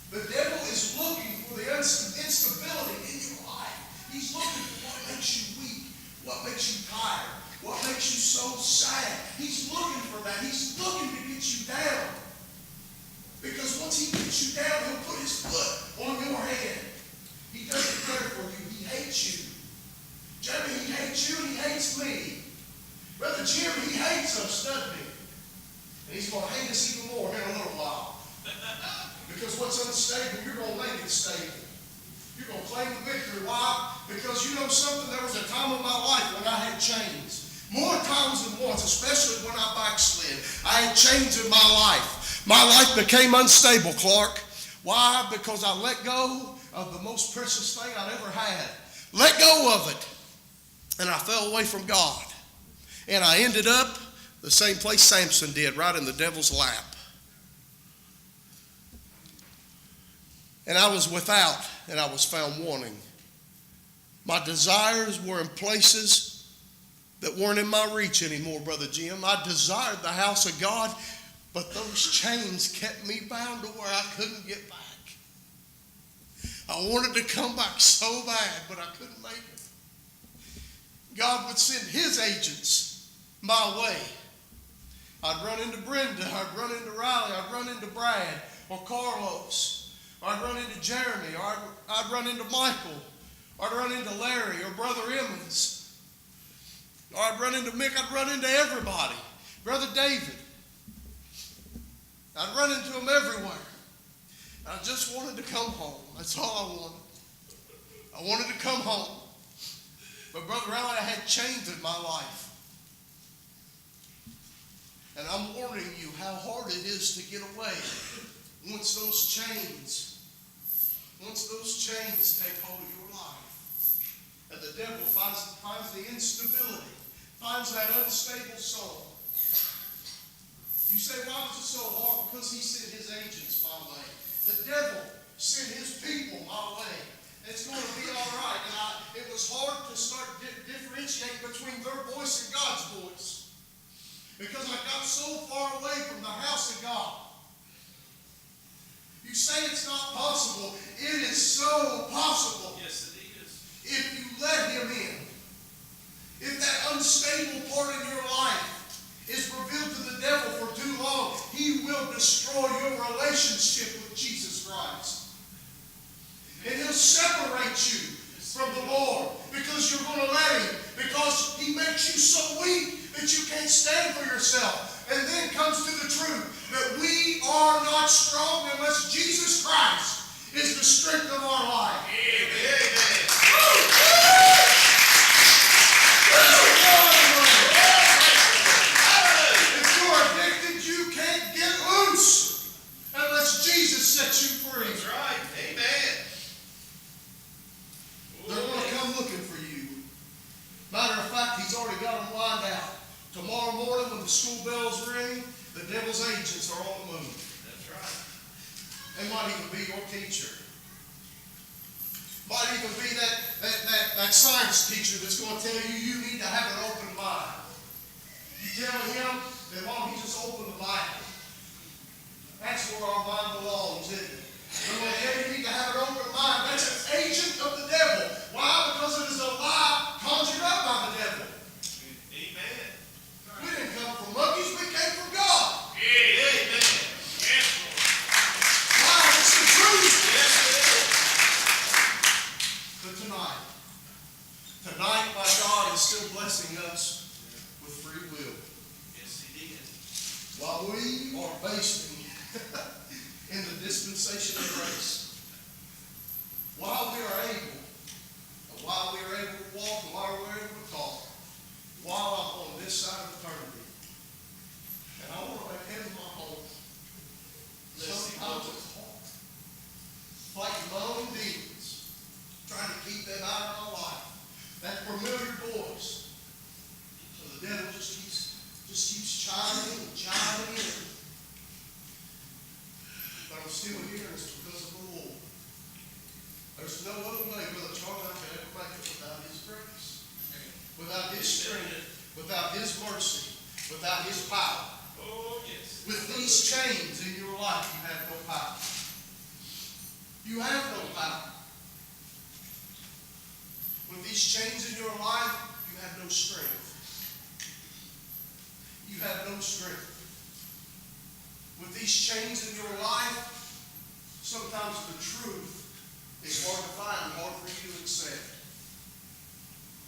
The devil is looking for the instability in your life. He's looking for what makes you weak, what makes you tired, what makes you so sad. He's looking for that. He's looking to get you down. Because once he gets you down, he'll put his foot on your head. He doesn't care for you. He hates you. Jeremy, he hates you and he hates me. Brother Jim, he hates us, doesn't he? And he's going to hate us even more here in a little while. Because what's unstable, you're going to make it stable. You're going to claim the victory. Why? Because you know something? There was a time in my life when I had chains. More times than once, especially when I backslid. I had chains in my life. My life became unstable, Clark. Why? Because I let go of the most precious thing I'd ever had. Let go of it. And I fell away from God. And I ended up the same place Samson did, right in the devil's lap. And I was without, and I was found wanting. My desires were in places that weren't in my reach anymore, Brother Jim. I desired the house of God, but those chains kept me bound to where I couldn't get back. I wanted to come back so bad, but I couldn't make it. God would send his agents my way. I'd run into Brenda, I'd run into Riley, I'd run into Brad or Carlos. I'd run into Jeremy, or I'd run into Michael, or I'd run into Larry or Brother Emmons, or I'd run into Mick. I'd run into everybody. Brother David. I'd run into them everywhere. I just wanted to come home. That's all I wanted. I wanted to come home. But Brother Riley, I had chains in my life. And I'm warning you how hard it is to get away once those chains take hold of your life. And the devil finds the instability, finds that unstable soul. You say, why was it so hard? Because he sent his agents my way. The devil sent his people my way. It's going to be all right. And it was hard to start differentiating between their voice and God's voice. Because I got so far away from the house of God. You say it's not possible. It is so possible. Yes, it is. If you let him in. If that unstable part in your life is revealed to the devil for too long, he will destroy your relationship with Jesus Christ. And he'll separate you from the Lord because you're going to let him. Because he makes you so weak that you can't stand for yourself. And then comes to the truth that we are not strong unless Jesus Christ is the strength of our life. Amen. If you're addicted, you can't get loose unless Jesus sets you free. That's right. Amen. They're going to come looking for you. Matter of fact, he's already got them lined out. Tomorrow morning when the school bells ring, the devil's agents are on the move. That's right. They might even be your teacher. Might even be that science teacher that's going to tell you you need to have an open mind. You tell him that, Mom, he just opened the Bible. That's where our mind belongs, isn't it? They're going to tell you you need to have an open mind. That's an agent of the devil. Why? Because it is a lie conjured up by the devil. Amen. We didn't come from monkeys, we came from God. Amen. Yes, Lord. Wow, it's the truth. Yes, it is. But tonight, my God is still blessing us with free will. Yes, he did. While we are basing in the dispensation of grace, while we are able, and while we are able to walk, and while we're able to talk, while I'm on this side of eternity, and I want to make heaven my home. Sometimes it's hard. Fighting my own demons, trying to keep them out of my life. That familiar voice. So the devil just keeps chiming in. But I'm still here, and it's because of the Lord. There's no other way, Brother Charlie, I can ever make it without his grace. Without his strength, without his mercy, without his power. Oh, yes. With these chains in your life, you have no power. You have no power. With these chains in your life, you have no strength. You have no strength. With these chains in your life, sometimes the truth is hard to find, hard for you to accept.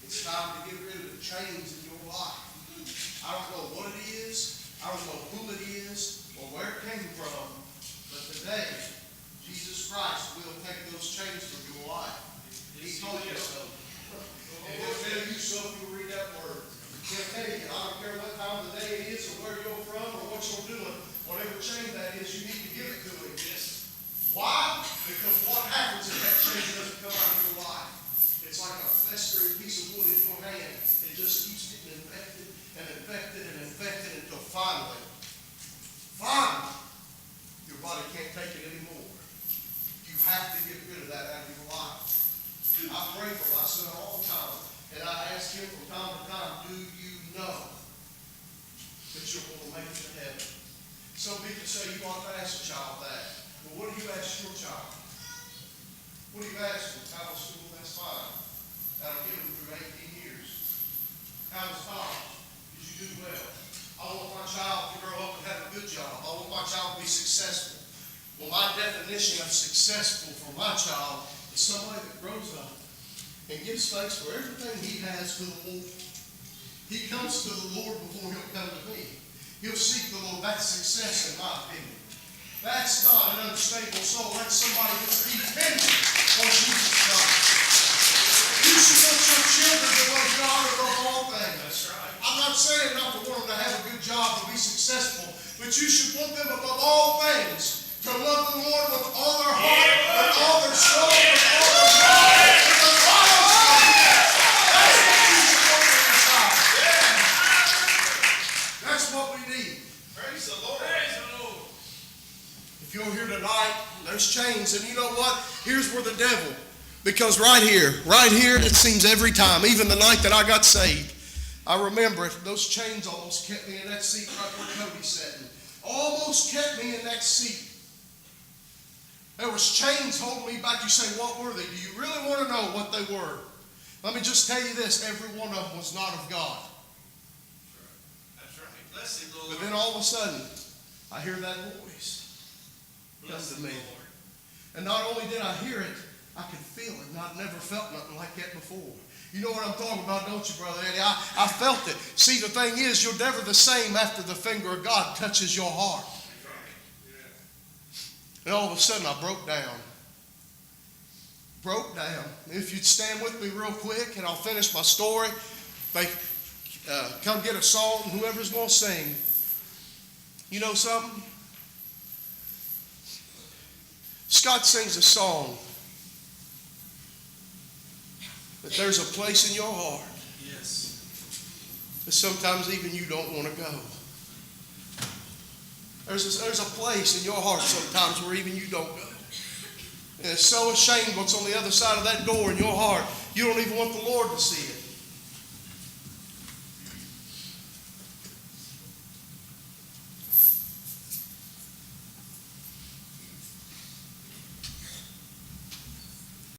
It's time to get rid of the chains in your life. I don't know what it is, I don't know who it is, or where it came from, but today, Jesus Christ will take those chains from your life. He told you so. And he'll tell you so if you read that word. He'll tell you, I don't care what time of the day it is, or where you're from, or what you're doing. Whatever chain that is, you need to give it to him. Yes. Why? Because what happens if that chain doesn't come out of your life? It's like a festering piece of wood in your hand. It just keeps getting infected and infected and infected until finally, your body can't take it anymore. You have to get rid of that out of your life. I pray for my son all the time, and I ask him from time to time, do you know that you're going to make it to heaven? Some people say you ought to ask a child that. Well, what do you ask your child? What do you ask them? How was school? That's fine. That'll get them through 18 years. How was college? Did you do well? I want my child to grow up and have a good job. I want my child to be successful. Well, my definition of successful for my child is somebody that grows up and gives thanks for everything he has to the Lord. He comes to the Lord before he'll come to me. He'll seek the Lord. That's success in my opinion. That's not an unstable soul. That's somebody that's dependent on Jesus Christ. You should want your children to love God above all things. That's right. I'm not saying not to want them to have a good job, to be successful, but you should want them above all things to love the Lord with all their heart, with all their soul, with all their mind, with all their strength. That's what you should want in your child. That's what we need. Praise the Lord. Praise the Lord. If you're here tonight, there's chains, and you know what? Here's where the devil, because right here, it seems every time, even the night that I got saved, I remember it, those chains almost kept me in that seat right where Cody's sitting. Almost kept me in that seat. There was chains holding me back. You say, what were they? Do you really want to know what they were? Let me just tell you this, every one of them was not of God. That's right. Bless him, Lord. But then all of a sudden, I hear that voice come to me. And not only did I hear it, I could feel it. And I'd never felt nothing like that before. You know what I'm talking about, don't you, Brother Eddie? I felt it. See, the thing is, you're never the same after the finger of God touches your heart. And all of a sudden, I broke down. Broke down. If you'd stand with me real quick, and I'll finish my story. They come get a song, and whoever's going to sing. You know something? Scott sings a song. But there's a place in your heart. Yes. That sometimes even you don't want to go. There's a place in your heart sometimes where even you don't go. And it's so ashamed what's on the other side of that door in your heart. You don't even want the Lord to see it.